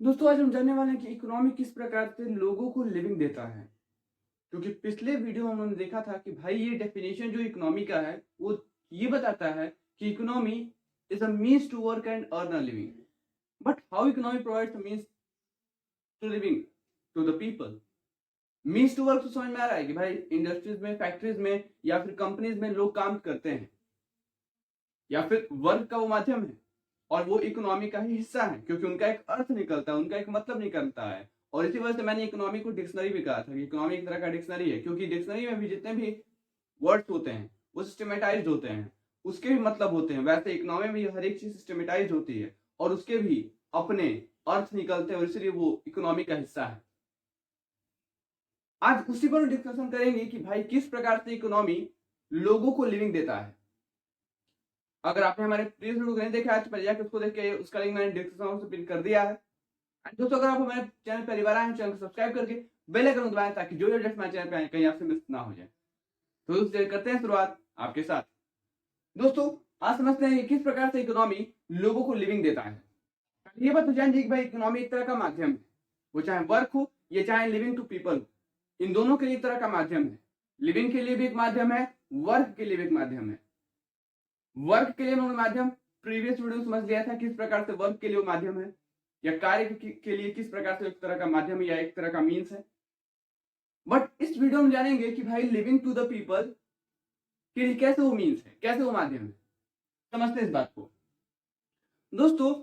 दोस्तों आज हम जानने वाले हैं कि इकोनॉमी किस प्रकार से लोगों को लिविंग देता है। क्योंकि पिछले वीडियो में हमने देखा था कि भाई ये डेफिनेशन जो इकोनॉमी का है वो ये बताता है कि economy is a means to work and earn a living. But how economy provides means to living to the people. Means to work तो समझ में आ रहा है कि भाई इंडस्ट्रीज में, फैक्ट्रीज में या फिर कंपनीज में लोग काम करते हैं या फिर वर्क का वो माध्यम है और वो इकोनॉमी का ही हिस्सा है क्योंकि उनका एक अर्थ निकलता है, उनका एक मतलब निकलता है। और इसी वजह से मैंने इकोनॉमी को डिक्शनरी भी कहा था कि इकोनॉमी एक तरह का डिक्शनरी है, क्योंकि डिक्शनरी में भी जितने भी वर्ड्स होते हैं वो सिस्टमेटाइज्ड होते हैं, उसके भी मतलब होते हैं। वैसे इकोनॉमी में भी हर एक चीज सिस्टमेटाइज होती है और उसके भी अपने अर्थ निकलते हैं और इसलिए वो इकोनॉमी का हिस्सा है। आज उसी पर डिस्कशन करेंगे कि भाई किस प्रकार से इकोनॉमी लोगों को लिविंग देता है। अगर आपने हमारे प्रीवियस वीडियो को नहीं देखा है तो पहले जाकर उसको देख के उसका लिंक मैंने डिस्क्रिप्शन बॉक्स में पिन कर दिया है। एंड दोस्तों अगर आप हमारे चैनल पहली बार आए हैं, चैनल को सब्सक्राइब करके बेल आइकन दबाएं ताकि जो अपडेट्स हमारे चैनल पे आए कहीं आपसे मिस ना हो जाए। तो दोस्तों करते हैं शुरुआत आपके साथ। दोस्तों आज समझते हैं कि किस प्रकार से इकोनॉमी लोगों को लिविंग देता है। ये बात तो जान कि भाई इकोनॉमी एक तरह का माध्यम है, वो चाहे वर्क हो या चाहे लिविंग टू पीपल हो, इन दोनों के लिए एक तरह का माध्यम है। लिविंग के लिए भी एक माध्यम है, वर्क के लिए भी एक माध्यम है। वर्क के लिए उन्होंने माध्यम प्रीवियस वीडियो में समझ लिया था किस प्रकार से वर्क के लिए वो माध्यम है या कार्य के लिए किस प्रकार से एक तरह का माध्यम या एक तरह का मीन्स है। बट इस वीडियो में जानेंगे कि भाई लिविंग टू द पीपल के लिए कैसे वो मीन्स है, कैसे वो माध्यम है। समझते हैं इस बात को। दोस्तों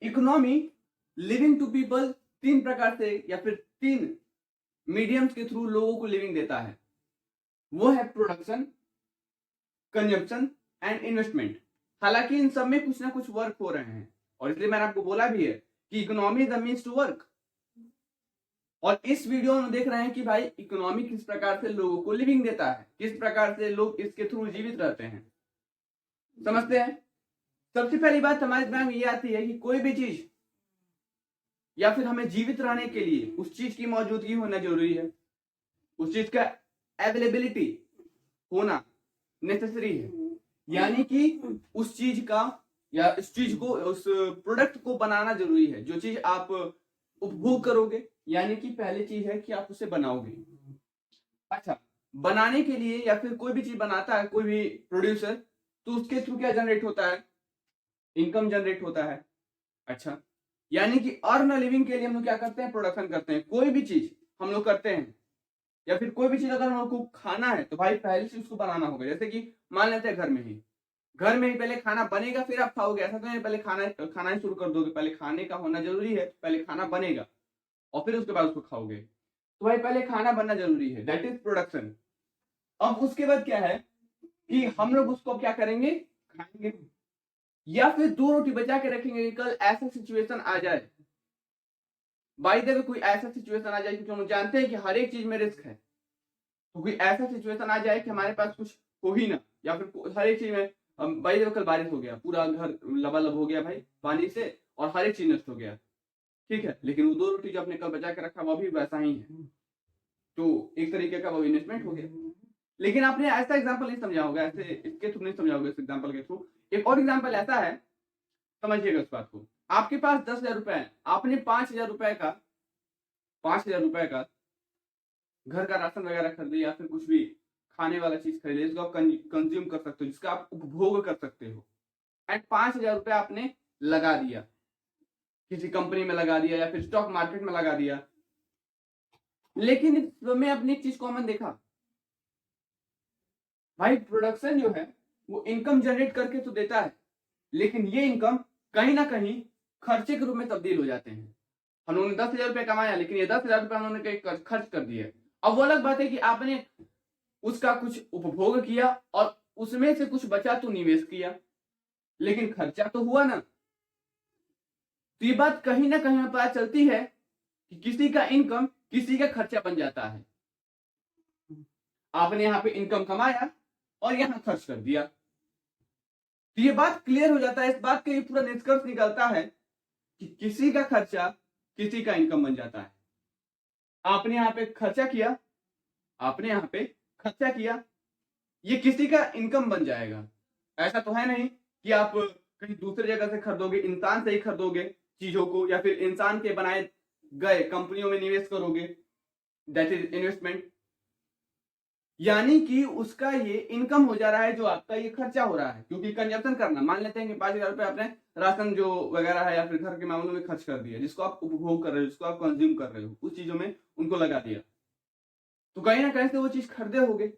इकोनॉमी लिविंग टू पीपल तीन प्रकार से या फिर तीन मीडियम्स के थ्रू लोगों को लिविंग देता है। वो है प्रोडक्शन, कंजप्शन एंड इन्वेस्टमेंट। हालांकि इन सब में कुछ ना कुछ वर्क हो रहे हैं और इसलिए मैंने आपको बोला भी है कि economy is the means to work. और इस वीडियो में देख रहे हैं कि भाई इकोनॉमी किस प्रकार से लोगों को लिविंग देता है, किस प्रकार से लोग इसके थ्रू जीवित रहते हैं। समझते हैं। सबसे पहली बात हमारे दिमाग में ये आती है कि कोई भी चीज या फिर हमें जीवित रहने के लिए उस चीज की मौजूदगी होना जरूरी है, उस चीज का अवेलेबिलिटी होना नेसेसरी है। यानी कि उस चीज का या इस चीज को, उस प्रोडक्ट को बनाना जरूरी है। जो चीज आप उपभोग करोगे यानी कि पहली चीज है कि आप उसे बनाओगे। अच्छा, बनाने के लिए या फिर कोई भी चीज बनाता है कोई भी प्रोड्यूसर, तो उसके थ्रू क्या जनरेट होता है, इनकम जनरेट होता है। अच्छा, यानी कि अर्न लिविंग के लिए हम लोग क्या करते हैं, प्रोडक्शन करते हैं। कोई भी चीज हम लोग करते हैं या फिर कोई भी चीज अगर हम लोग को खाना है तो भाई पहले से उसको बनाना होगा। जैसे कि मान लेते हैं घर में ही पहले खाना बनेगा फिर आप खाओगे। ऐसा तो नहीं पहले खाना खाना ही शुरू कर दोगे। पहले खाने का होना जरूरी है, पहले खाना बनेगा और फिर उसके बाद उसको खाओगे। तो भाई पहले खाना बनना जरूरी है, दैट इज प्रोडक्शन। अब उसके बाद क्या है कि हम लोग उसको क्या करेंगे, खाएंगे। या फिर दो रोटी बचा के रखेंगे, कल ऐसा सिचुएशन आ जाए, बाई द वे कोई ऐसा सिचुएशन आ जाए, क्योंकि हम जानते हैं कि हर एक चीज में रिस्क है। तो कोई ऐसा सिचुएशन आ जाए कि हमारे पास कुछ हो ही ना, या फिर हर एक चीज में भाई देखो कल बारिश हो गया, पूरा घर लबालब हो गया भाई पानी से और हर एक चीज नष्ट हो गया। ठीक है, लेकिन वो दो रोटी जो आपने कल बचा के रखा वो भी वैसा ही है, तो एक तरीके का वो इन्वेस्टमेंट हो गया। लेकिन आपने ऐसा एग्जाम्पल नहीं समझा होगा, ऐसे इसके थ्रू नहीं समझा होगा, इस एग्जाम्पल के थ्रू। एक और एग्जाम्पल ऐसा है, समझिएगा इस बात को। आपके पास 10,000 रुपए है, आपने 5,000 रुपए का घर का राशन वगैरह खरीदे या फिर कुछ भी खाने वाला चीज खरीदे जिसको आप कंज्यूम कर सकते हो, जिसका आप उपभोग कर सकते हो। एंड 5,000 रुपए आपने लगा दिया, किसी कंपनी में लगा दिया या फिर स्टॉक मार्केट में लगा दिया। लेकिन इसमें अपनी एक चीज कॉमन देखा, भाई प्रोडक्शन जो है वो इनकम जनरेट करके तो देता है, लेकिन ये इनकम कहीं ना कहीं खर्चे के रूप में तब्दील हो जाते हैं। हम लोगों ने 10,000 रुपए कमाया लेकिन ये 10,000 रुपए हम लोगों ने खर्च कर दिया। अब वो अलग बात है कि आपने उसका कुछ उपभोग किया और उसमें से कुछ बचा तो निवेश किया, लेकिन खर्चा तो हुआ ना। तो ये बात कहीं ना कहीं पता चलती है कि किसी का इनकम किसी का खर्चा बन जाता है। आपने यहां पे इनकम कमाया और यहां खर्च कर दिया, तो ये बात क्लियर हो जाता है। इस बात का ये पूरा निष्कर्ष निकलता है कि किसी का खर्चा किसी का इनकम बन जाता है। आपने यहां पे खर्चा किया, आपने यहां पे खर्चा किया, ये किसी का इनकम बन जाएगा। ऐसा तो है नहीं कि आप कहीं दूसरी जगह से खरीदोगे, इंसान से ही खरीदोगे चीजों को या फिर इंसान के बनाए गए कंपनियों में निवेश करोगे, दैट इज इन्वेस्टमेंट। यानी कि उसका ये इनकम हो जा रहा है जो आपका ये खर्चा हो रहा है, क्योंकि कंजप्शन करना, मान लेते हैं कि 5,000 रुपए आपने राशन जो वगैरह है या फिर घर के मामलों में खर्च कर दिया, जिसको आप उपभोग कर रहे हो, जिसको आप कंज्यूम कर रहे हो, उस चीजों में उनको लगा दिया, तो कहीं ना कहीं से वो चीज खरीदे होगे,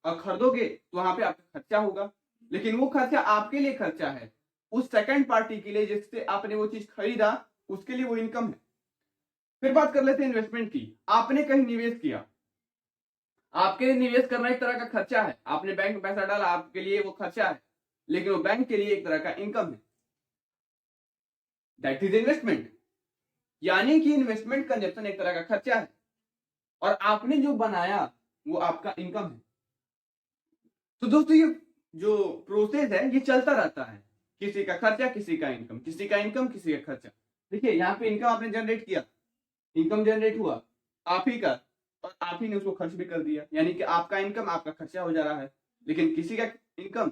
और खरीदोगे तो वहां पे आपका खर्चा होगा, लेकिन वो खर्चा आपके लिए खर्चा है, उस सेकंड पार्टी के लिए जिससे आपने वो चीज खरीदा उसके लिए वो इनकम है। फिर बात कर लेते हैं इन्वेस्टमेंट की। आपने कहीं निवेश किया, आपके लिए निवेश करना एक तरह का खर्चा है, आपने बैंक में पैसा डाला, आपके लिए वो खर्चा है, लेकिन वो बैंक के लिए एक तरह का इनकम है, दैट इज इन्वेस्टमेंट। यानी कि इन्वेस्टमेंट कंजप्शन एक तरह का खर्चा है, और आपने जो बनाया वो आपका इनकम है। तो दोस्तों ये जो प्रोसेस है ये चलता रहता है, किसी का खर्चा किसी का इनकम, किसी का इनकम किसी का खर्चा। देखिए यहाँ पे इनकम आपने जनरेट किया, इनकम जनरेट हुआ आप ही का, और आप ही ने उसको खर्च भी कर दिया, यानी कि आपका इनकम आपका खर्चा हो जा रहा है, लेकिन किसी का इनकम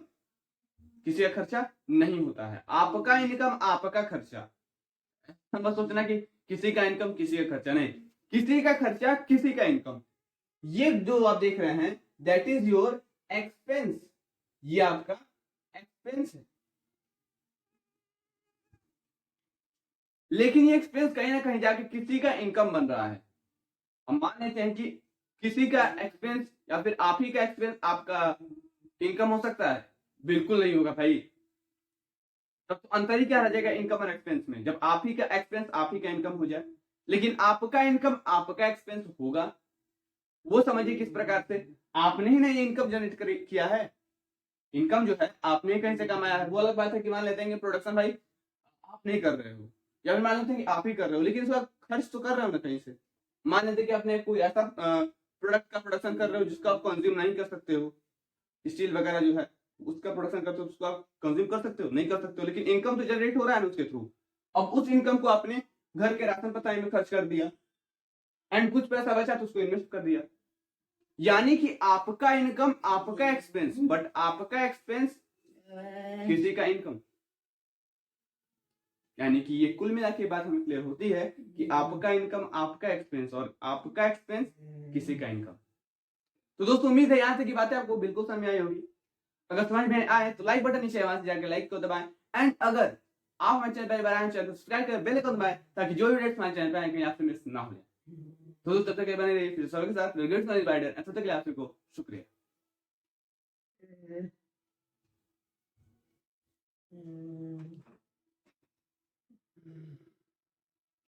किसी का खर्चा नहीं होता है, आपका इनकम आपका खर्चा। हम बस सोचना कि किसी का इनकम किसी का खर्चा, नहीं, किसी का खर्चा किसी का इनकम। ये जो आप देख रहे हैं दैट इज योर एक्सपेंस, ये आपका एक्सपेंस है, लेकिन ये एक्सपेंस कहीं ना कहीं जाके किसी का इनकम बन रहा है। हम मान लेते हैं कि किसी का एक्सपेंस या फिर आप ही का एक्सपेंस आपका इनकम हो सकता है, बिल्कुल नहीं होगा भाई। तब तो अंतर ही क्या रह जाएगा इनकम और एक्सपेंस में, जब आप ही का एक्सपेंस आप ही का इनकम हो जाए, लेकिन आपका इनकम आपका एक्सपेंस होगा। वो समझिए किस प्रकार से, आपने ही नहीं इनकम जनरेट किया है, इनकम जो है आपने कहीं से कमाया है। वो अलग बात है कि मान लेते हैं कि प्रोडक्शन भाई आप नहीं कर रहे हो, या फिर मान लेते हैं कि आप ही कर रहे हो, लेकिन उसका खर्च तो कर रहे हो ना कहीं से। मान लेते हैं कि आपने कोई ऐसा प्रोडक्ट का प्रोडक्शन कर रहे हो जिसको आप कंज्यूम नहीं कर सकते हो, स्टील वगैरह जो है उसका प्रोडक्शन करते हो, उसको आप कंज्यूम कर सकते हो, नहीं कर सकते हो, लेकिन इनकम तो जनरेट हो रहा है ना उसके थ्रू। अब उस इनकम को आपने घर के राशन पताई में खर्च कर दिया, एंड कुछ पैसा बचा तो उसको इन्वेस्ट कर दिया। यानी कि आपका इनकम आपका एक्सपेंस, बट आपका एक्सपेंस किसी का इनकम। यानी कि ये कुल मिला के बात हमें क्लियर होती है कि आपका इनकम आपका एक्सपेंस, और आपका एक्सपेंस किसी का इनकम। तो दोस्तों उम्मीद है यहाँ से की बातें आपको बिल्कुल समझ आई होगी। अगर समझ में आए तो लाइक बटन नीचे वहां से जाकर लाइक को दबाएं, एंड अगर आप हमारे चैनल पर बनाए चैनल को सब्सक्राइब कर बेल आइकन दबाएं, ताकि जो वीडियोस हमारे चैनल पर आए कहीं आपसे मिस ना हो जाए। तो दोस्तों तब तक बने रहिए फिर सबके साथ, तब तक के लिए आप सबको शुक्रिया।